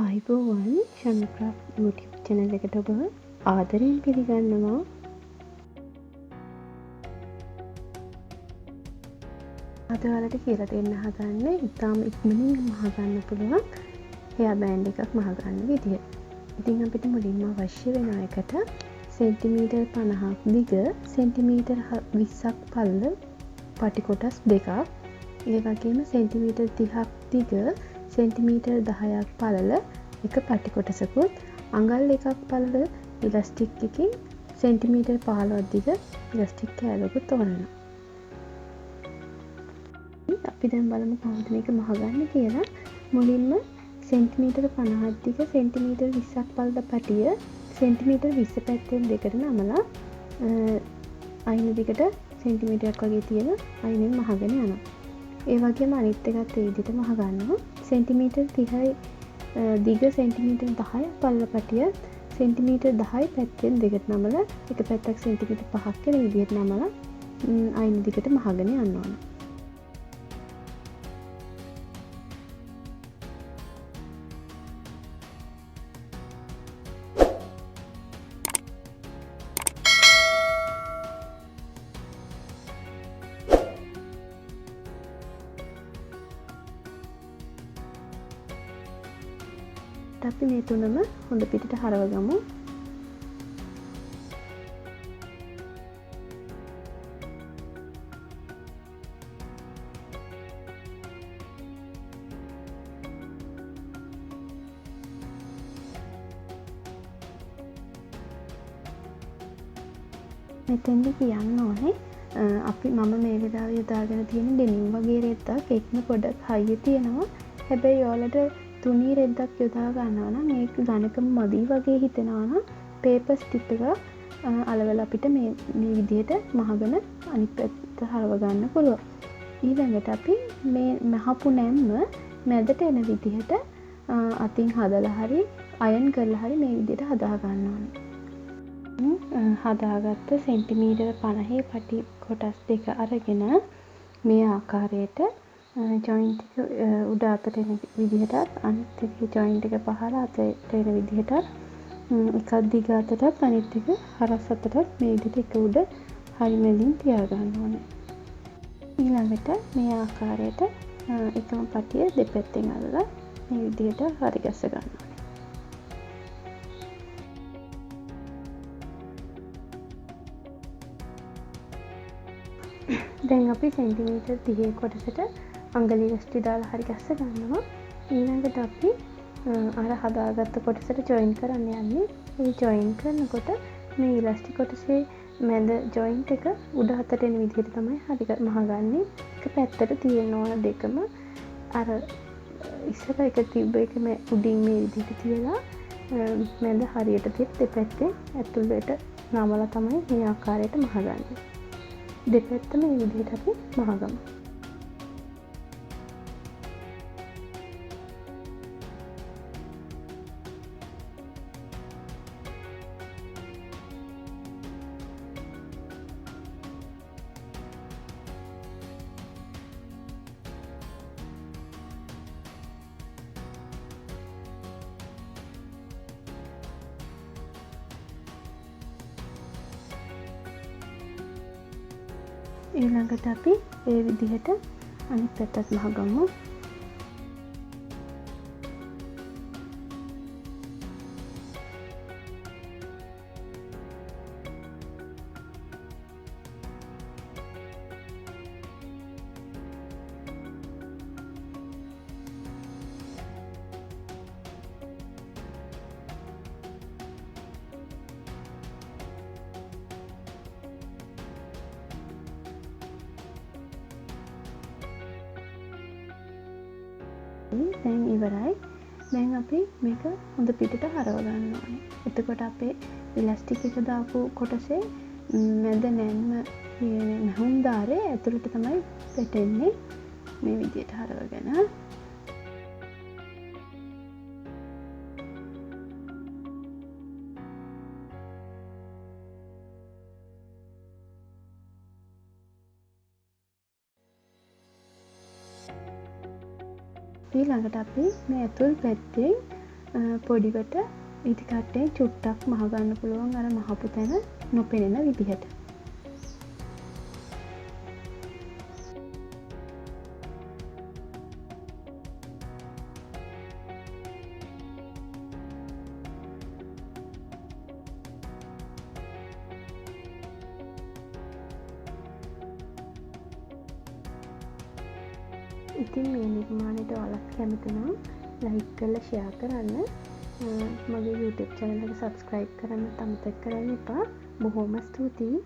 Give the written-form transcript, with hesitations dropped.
ආයිබෝවන් ශනුක්‍රාෆ්ට් YouTube channel එකට ඔබ ආදරයෙන් පිළිගන්නවා. අද ඔයාලට කියලා දෙන්න හදන්නේ ඉතාම ඉක්මනින් මහගන්න පුළුවන් hear band එකක් මහගන්න විදිය. ඉතින් අපිට මුලින්ම අවශ්‍ය වෙන එකට සෙන්ටිමීටර් 50ක් දිග, සෙන්ටිමීටර් 20ක් පළල පටි කොටස් දෙකක්, ඒ වගේම සෙන්ටිමීටර් 30ක් දිග, සෙන්ටිමීටර් 10ක් පළල එක පටි කොටසකුත්, අඟල් එකක් පළල ඉලස්ටික් එකකින් සෙන්ටිමීටර් 15ක් දිග ඉලස්ටික් කෑල්ලකුත් ඕනනවා. අපි දැන් බලමු කොහොමද මේක මහගන්නේ කියලා. මුලින්ම සෙන්ටිමීටර් 50ක් දිග, සෙන්ටිමීටර් 20ක් පළල පටිය සෙන්ටිමීටර් 20 පැත්තෙන් දෙකට නමලා අයින දිගට සෙන්ටිමීටරයක් වගේ තියෙන අයිනෙන් මහගෙන යනවා. ඒ වගේම අනිත් එකත් ඒ විදිහට මහගන්නවා. සෙන්ටිමීටර් 30යි දිග, සෙන්ටිමීටර් 10ක් පළල පටිය සෙන්ටිමීටර් 10යි පැත්තෙන් දෙකට නමලා එක පැත්තක් සෙන්ටිමීටර් 5ක් කියන විදිහට නමලා අයින දිගට මහගෙන යන්න ඕන. අපි මේ තුනම හොඳ පිටට හරවගමු. මෙතෙන්දි කියන්න ඕනේ අපි මම මේ වෙලාවේ යොදාගෙන තියෙන ඩෙනිම් වගේ රෙද්දක් එක්ම පොඩක් හයිය තියෙනවා. හැබැයි ඔයාලට තුනී රෙද්දක් යොදා ගන්නවා නම් ඒක ඝනකම මදි වගේ හිතෙනවා නම් පේපර් ස්ටිප් එක අලවලා අපිට මේ විදිහට මහගෙන අනිත් පැත්තට හරව ගන්න පුළුවන්. ඊළඟට අපි මේ මහපු නැම්ම මැදට එන විදිහට අතින් හදලා හරි අයන් කරලා හරි මේ විදිහට හදා ගන්න ඕනේ. හදාගත්ත සෙන්ටිමීටර් 50 පටි කොටස් දෙක අරගෙන මේ ආකාරයට ජොයින්ට් එක උඩ අතට එන විදිහටත් අනිත් එකේ ජොයින්ට් එක පහළ අතට එන විදිහටත් එකක් දිග අතටත් අනිත් එක හරස් අතටත් මේ විදිහට එක උඩ හරි මැදින් තියාගන්න ඕනේ. ඊළඟට මේ ආකාරයට එකම පටිය දෙපැත්තෙන් අල්ලලා මේ විදිහට හරි ගස්ස ගන්න ඕනේ. දැන් අපි සෙන්ටිමීටර් 30 කොටසට අඟලි ඉලස්ටි දාලා හරි ගස්ස ගන්නවා. ඊළඟට අපි අර හදාගත්ත කොටසට ජොයින් කරන්න යන්නේ. මේ ජොයින් කරනකොට මේ ඉලස්ටි කොටසේ මැද ජොයින්ට් එක උඩ අතට එන විදිහට තමයි හරි මහගන්නේ. එක පැත්තට තියෙන ඕන දෙකම අර ඉස්සර එක තිබ්බ එක උඩින් මේ විදිහට තියලා මැද හරියට තියලා දෙපැත්තේ ඇතුළට නමලා තමයි මේ ආකාරයට මහගන්නේ. දෙපැත්තම මේ විදිහට අපි මහගමු. ඊළඟට අපි ඒ විදිහට අනිත් පැත්තත් මහගමු. දැන් ඉවරයි. දැන් අපි මේක හොඳ පිටට හරව ගන්න ඕනේ. එතකොට අපේ ඉලස්ටික් එක දාපු කොටසේ මැද නැන්ම නැහුම් දාරේ ඇතුළට තමයි පැටෙන්නේ. මේ විදිහට හරවගෙන ඊළඟට අපි මේ ඇතුල් පැත්තේ පොඩිවට ඉදි කට්ටේ චුට්ටක් මහගන්න පුළුවන් අර මහපු තැන නොපෙනෙන විදිහට. ඉතින් මේ නිර්මාණයට ඔයාලත් කැමති නම් ලයික් කරලා ෂෙයා කරන්න. මගේ YouTube channel එක subscribe කරන්න අමතක කරන්න එපා. බොහොම ස්තුතියි.